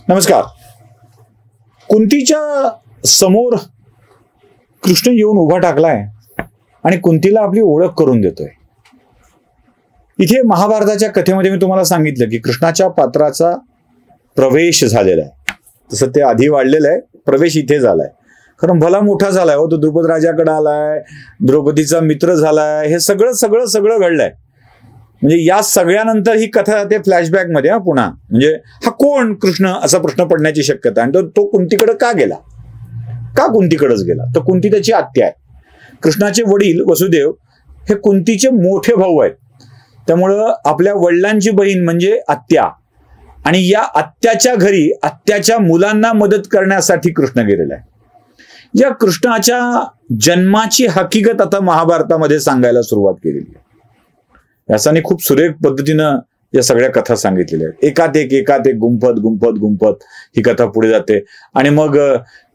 नमस्कार. कुंतीच्या समोर कृष्ण येऊन उभा टाकलाय आणि कुंतीला आपली ओळख करून देतोय. इथे महाभारताच्या कथेमध्ये मी तुम्हाला सांगितलं की कृष्णाच्या पात्राचा प्रवेश झालेला आहे. तसं ते आधी वाढलेलं आहे, प्रवेश इथे झालाय. कारण भला मोठा झालाय हो, तो द्रुपद राजाकडे आलाय, द्रौपदीचा मित्र झालाय, हे सगळं सगळं सगळं घडलंय. म्हणजे या सगळ्यानंतर ही कथा ते फ्लॅशबॅक मध्ये पुन्हा म्हणजे हा कोण कृष्ण असा प्रश्न पडण्याची शक्यता. आणि तो कुंतीकडे का गेला, का कुंतीकडेच गेला, तर कुंती त्याची आत्या आहे. कृष्णाचे वडील वसुदेव हे कुंतीचे मोठे भाऊ आहेत. त्यामुळं आपल्या वडिलांची बहीण म्हणजे आत्या, आणि या आत्याच्या घरी आत्याच्या मुलांना मदत करण्यासाठी कृष्ण गेलेला आहे. या कृष्णाच्या जन्माची हकीकत आता महाभारतामध्ये सांगायला सुरुवात केलेली आहे. व्यासाने खूप सुरेख पद्धतीनं या सगळ्या कथा सांगितलेल्या आहेत. एकात एक गुंफत गुंफत गुंफत ही कथा पुढे जाते. आणि मग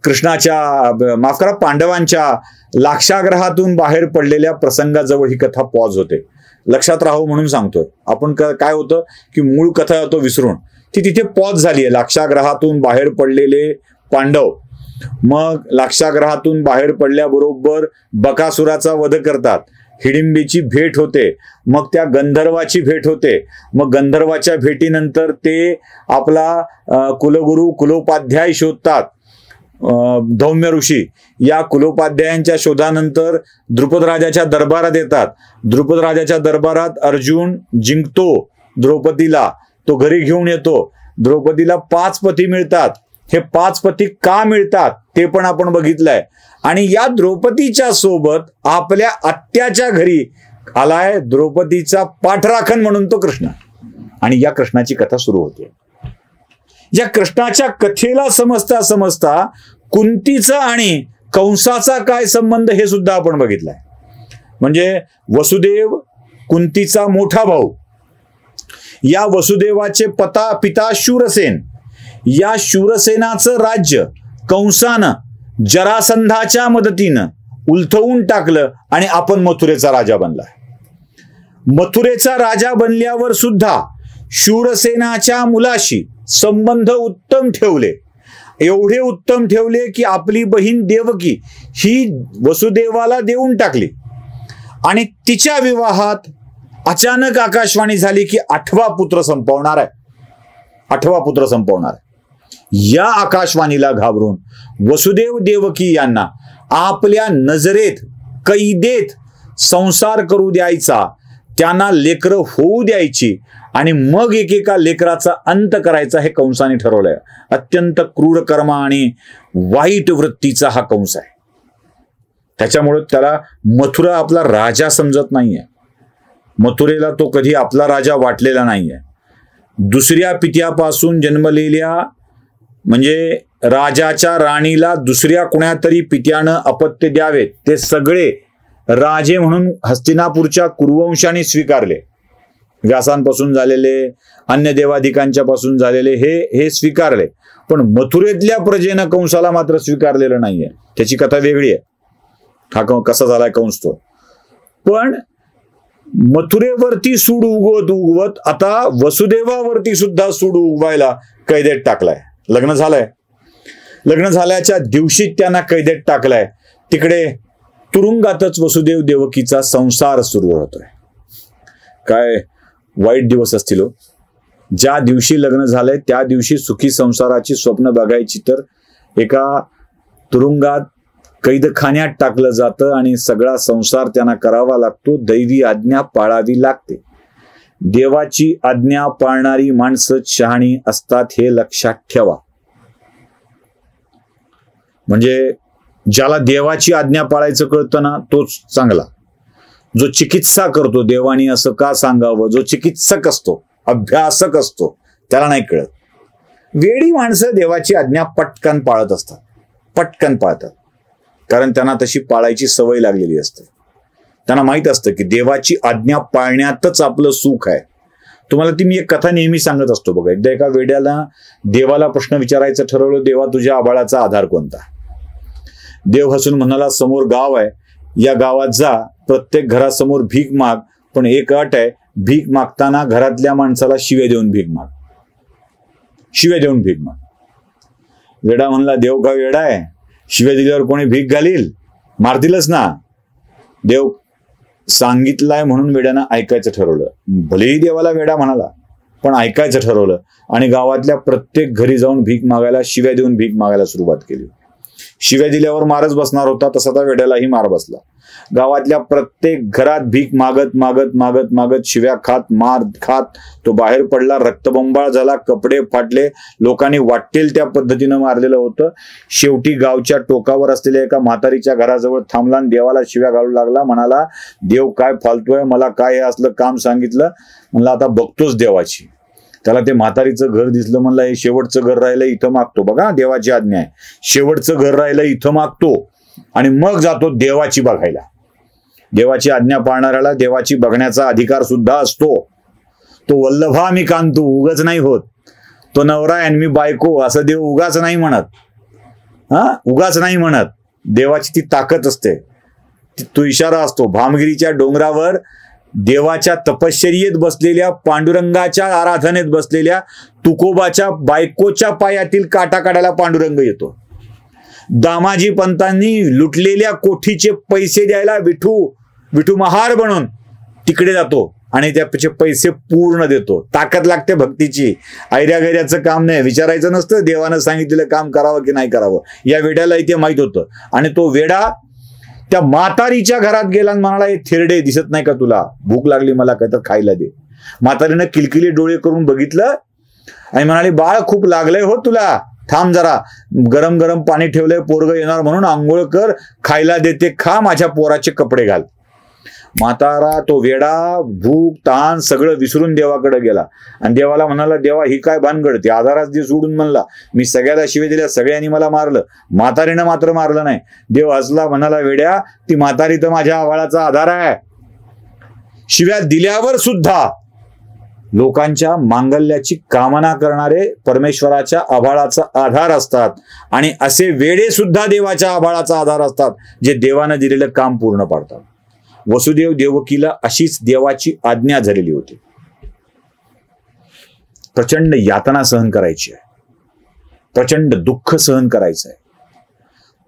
कृष्णाच्या माफ करा पांडवांच्या लाक्षागृहातून बाहेर पडलेल्या प्रसंगाजवळ ही कथा पॉज होते. लक्षात राहावं म्हणून सांगतोय आपण. काय होतं की मूळ कथा तो विसरून ती तिथे पॉज झाली आहे. लाक्षागृहातून बाहेर पडलेले पांडव मग लाक्षागृहातून बाहेर पडल्याबरोबर बकासुराचा वध करतात. हिडिंबीची भेट होते, मग त्या गंधर्वाची भेट होते. मग गंधर्वाच्या भेटीनंतर ते आपला कुलगुरू कुलोपाध्याय शोधतात. धौम्य ऋषी या कुलोपाध्यायांच्या शोधानंतर द्रुपद राजाच्या दरबारात येतात. द्रुपद राजाच्या दरबारात अर्जुन जिंकतो द्रौपदीला, तो घरी घेऊन येतो. द्रौपदीला 5 पती मिळतात. हे 5 पती का मिळतात ते पण आपण बघितलंय. आणि या द्रौपदीच्या सोबत आपल्या आत्याच्या घरी आलाय द्रौपदीचा पाठराखण म्हणून तो कृष्ण. आणि या कृष्णाची कथा सुरू होते. या कृष्णाच्या कथेला समजता समजता कुंतीचा आणि कंसाचा काय संबंध हे सुद्धा आपण बघितलंय. म्हणजे वसुदेव कुंतीचा मोठा भाऊ, या वसुदेवाचे पिता शूरसेन, या शूरसेनाचं राज्य कंसानं जरासंधाच्या मदतीनं उलथवून टाकलं आणि आपण मथुरेचा राजा बनला. मथुरेचा राजा बनल्यावर सुद्धा शूरसेनाच्या मुलाशी संबंध उत्तम ठेवले. एवढे उत्तम ठेवले की आपली बहीण देवकी ही वसुदेवाला देऊन टाकली. आणि तिच्या विवाहात अचानक आकाशवाणी झाली की 8वा पुत्र संपवणार आहे. 8वा पुत्र संपवणार आहे. या आकाशवाणीला घाबरून वसुदेव देवकी यांना आपल्या नजरेत कैदेत संसार करू द्यायचा, त्यांना लेकरं होऊ द्यायची आणि मग एकेका लेकराचा अंत करायचा हे कंसाने ठरवलंय. अत्यंत क्रूर कर्म आणि वाईट वृत्तीचा हा कंस आहे. त्याच्यामुळे त्याला मथुरा आपला राजा समजत नाहीये. मथुरेला तो कधी आपला राजा वाटलेला नाहीये. दुसऱ्या पित्यापासून जन्मलेल्या म्हणजे राजाच्या राणीला दुसऱ्या कुणातरी पित्यानं अपत्य द्यावे ते सगळे राजे म्हणून हस्तिनापूरच्या कुरुवंशाने स्वीकारले. व्यासांपासून झालेले, अन्य देवाधिकांच्या पासून झालेले हे स्वीकारले. पण मथुरेतल्या प्रजेनं कंसाला मात्र स्वीकारलेलं नाहीये. त्याची कथा वेगळी आहे. हा कसा झालाय कंस तो. पण मथुरेवरती सूड उगवत आता वसुदेवावरती सुद्धा सूड उगवायला कैदेत टाकलाय. लग्न झालंय, लग्न झाल्याच्या दिवशी त्यांना कैदेत टाकलाय. तिकडे तुरुंगातच वसुदेव देवकीचा संसार सुरू होतोय. काय वाईट दिवस असतील. ज्या दिवशी लग्न झालंय त्या दिवशी सुखी संसाराची स्वप्न बघायची तर एका तुरुंगात कैदखान्यात टाकलं जातं आणि सगळा संसार त्यांना करावा लागतो. दैवी आज्ञा पाळावी लागते. देवाची आज्ञा पाळणारी माणसं शहाणी असतात हे लक्षात ठेवा. म्हणजे ज्याला देवाची आज्ञा पाळायचं कळतं ना तोच चांगला. जो चिकित्सा करतो देवानी असं का सांगावं, जो चिकित्सक असतो, अभ्यासक असतो, त्याला नाही कळत. वेडी माणसं देवाची आज्ञा पटकन पाळत असतात, पटकन पाळतात. कारण त्यांना तशी पाळायची सवय लागलेली असते. त्यांना माहित असतं की देवाची आज्ञा पाळण्यातच आपलं सुख आहे. तुम्हाला ती मी एक कथा नेहमी सांगत असतो बघा. एकदा एका वेड्याला देवाला प्रश्न विचारायचं ठरवलं, देवा तुझ्या आबाळाचा आधार कोणता. देव हसून म्हणाला समोर गाव आहे, या गावात जा, प्रत्येक घरासमोर भीक माग, पण एक अट आहे, भीक मागताना घरातल्या माणसाला शिव्या देऊन भीक माग, शिव्या देऊन भीक माग. वेडा म्हणला, देव का वेडा आहे? शिव्या दिल्यावर कोणी भीक घालील? मारतीलच ना. देव सांगितलाय म्हणून वेड्यानं ऐकायचं ठरवलं. भलेही देवाला वेडा म्हणाला, पण ऐकायचं ठरवलं आणि गावातल्या प्रत्येक घरी जाऊन भीक मागायला, शिव्या देऊन भीक मागायला सुरुवात केली. शिव्या दिल्यावर मारच बसणार होता, तसा त्या वेड्यालाही मार बसला. गावातल्या प्रत्येक घरात भीक मागत मागत मागत मागत, शिव्या खात, मार खात तो बाहेर पडला. रक्तबंबाळ झाला, कपडे फाटले, लोकांनी वाटेल त्या पद्धतीनं मारलेलं होतं. शेवटी गावच्या टोकावर असलेल्या एका म्हातारीच्या घराजवळ थांबला आणि देवाला शिव्या घालू लागला. म्हणाला, देव काय फालतू आहे, मला काय हे असलं काम सांगितलं. म्हणलं आता बघतोच देवाची. त्याला ते म्हातारीचं घर दिसलं. म्हणलं हे शेवटचं घर राहिलं, इथं मागतो. बघा देवाची आज्ञा आहे, शेवटचं घर राहिलं इथं मागतो आणि मग जातो देवाची बघायला. देवाची आज्ञा पाळणाऱ्याला देवाची बघण्याचा अधिकार सुद्धा असतो. तो वल्लभा मी कांतू उगाच नाही होत. तो नवरा आहे मी बायको असं देव उगाच नाही म्हणत. उगाच नाही म्हणत. देवाची ती ताकद असते, तो इशारा असतो. भामगिरीच्या डोंगरावर देवाच्या तपश्चर्येत बसलेल्या, पांडुरंगाच्या आराधनेत बसलेल्या तुकोबाच्या बायकोच्या पायातील काटा काढायला पांडुरंग येतो. दामाजी पंतांनी लुटलेल्या कोठीचे पैसे द्यायला विठू महार बनून तिकडे जातो आणि त्याचे पैसे पूर्ण देतो. ताकद लागते भक्तीची. ऐऱ्या गैऱ्याचं काम नाही, विचारायचं नसतं देवानं सांगितलेलं काम करावं की नाही करावं. या वेड्याला इथे माहित होतं आणि तो वेडा त्या म्हातारीच्या घरात गेला आणि म्हणाला, हे थिरडे दिसत नाही का तुला? भूक लागली मला, काय तर खायला दे. म्हातारीनं किलकिली डोळे करून बघितलं आणि म्हणाली, बाळ खूप लागलंय हो तुला, थांब जरा, गरम गरम पाणी ठेवलंय, पोरग येणार म्हणून आंघोळ कर, खायला देते, खा, माझ्या पोराचे कपडे घाल. म्हातारा तो वेडा भूक ताण सगळं विसरून देवाकडे गेला आणि देवाला म्हणाला, देवा ही काय भानगड? ते आधाराच दे सोडून. म्हणला, मी सगळ्याला शिव्या दिल्या, सगळ्यांनी मला मारलं, म्हातारीनं मात्र मारलं नाही. देव हसला, म्हणाला, वेड्या ती म्हातारी तर माझ्या आवाळाचा आधार आहे. शिव्या दिल्यावर सुद्धा लोकांच्या मांगल्याची कामना करणारे परमेश्वराच्या आभाळाचा आधार असतात आणि असे वेडे सुद्धा देवाच्या आभाळाचा आधार असतात, जे देवानं दिलेलं काम पूर्ण पाडतात. वसुदेव देवकीला अशीच देवाची आज्ञा झालेली होती. प्रचंड यातना सहन करायची आहे, प्रचंड दुःख सहन करायचं आहे.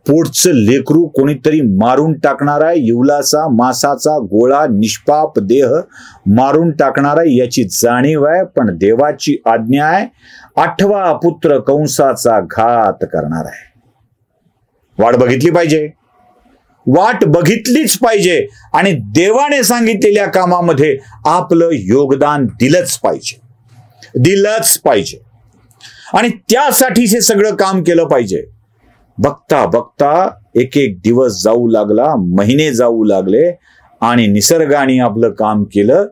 पोटचं लेकरू कोणीतरी मारून टाकणारा, इवलाचा मासाचा गोळा, निष्पाप देह मारून टाकणारा याची जाणीव आहे, पण देवाची आज्ञा आहे, 8वा पुत्र कंसाचा घात करणार आहे. वाट बघितली पाहिजे, वाट बघितलीच पाहिजे आणि देवाने सांगितलेल्या कामामध्ये आपलं योगदान दिलंच पाहिजे आणि त्यासाठी हे सगळं काम केलं पाहिजे. बघता बघता एक एक दिवस जाऊ लागला, महिने जाऊ लागले आणि निसर्गाने आपलं काम केलं.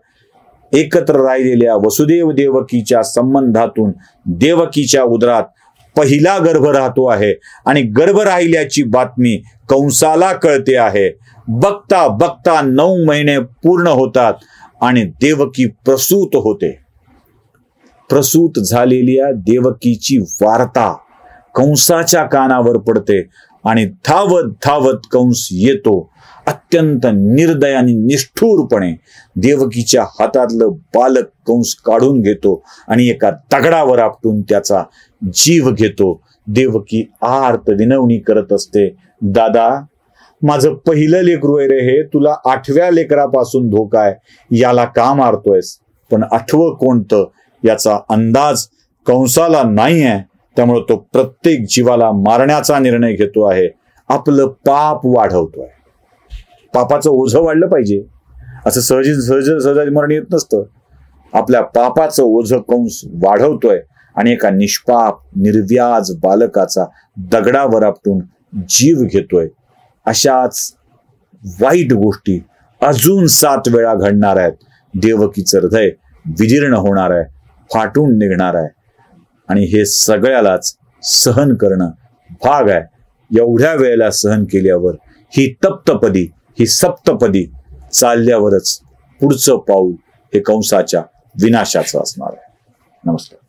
एकत्र राहिलेल्या वसुदेव देवकीच्या संबंधातून देवकीच्या उदरात पहिला गर्भ राहतो आहे आणि गर्भ राहिल्याची बातमी कंसाला कळते आहे. बघता बघता 9 महिने पूर्ण होतात आणि देवकी प्रसूत होते. प्रसूत झालेल्या देवकीची वार्ता कंसाच्या कानावर पडते आणि धावत धावत कंस येतो. अत्यंत निर्दयाने निष्ठुरपणे देवकीच्या हातातलं बालक कंस काढून घेतो आणि एका दगडावर आपटून त्याचा जीव घेतो. देवकी आर्त विनवणी करत असते, दादा माझं पहिलं लेकरू आहे रे हे, तुला 8व्या लेकरापासून धोका आहे, याला का मारतोयस? पण 8वं कोणतं याचा अंदाज कंसाला नाही आहे, त्यामुळे तो प्रत्येक जीवाला मारण्याचा निर्णय घेतो आहे. आपलं पाप वाढवतोय. पापाचं ओझं वाढलं पाहिजे असं सहजासहजी मरण येत नसतं. आपल्या पापाचं ओझं कंस वाढवतोय आणि एका निष्पाप निर्व्याज बालकाचा दगडावर आपटून जीव घेतोय. अशाच वाईट गोष्टी अजून 7 वेळा घडणार आहेत. देवकीचं हृदय विदीर्ण होणार आहे, फाटून निघणार आहे आणि हे सगळ्यालाच सहन करणं भाग आहे. एवढ्या वेळेला सहन केल्यावर ही तप्तपदी, ही सप्तपदी चालल्यावरच पुढचं पाऊल हे कंसाच्या विनाशाचं असणार आहे. नमस्कार.